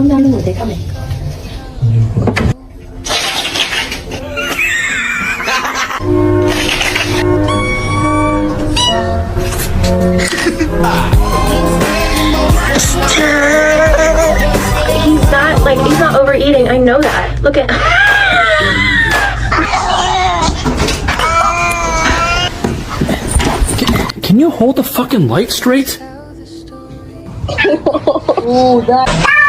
Ang dami mo, teka may. He's not overeating. I know that. Look at. Can you hold the fucking light straight? Oh, that.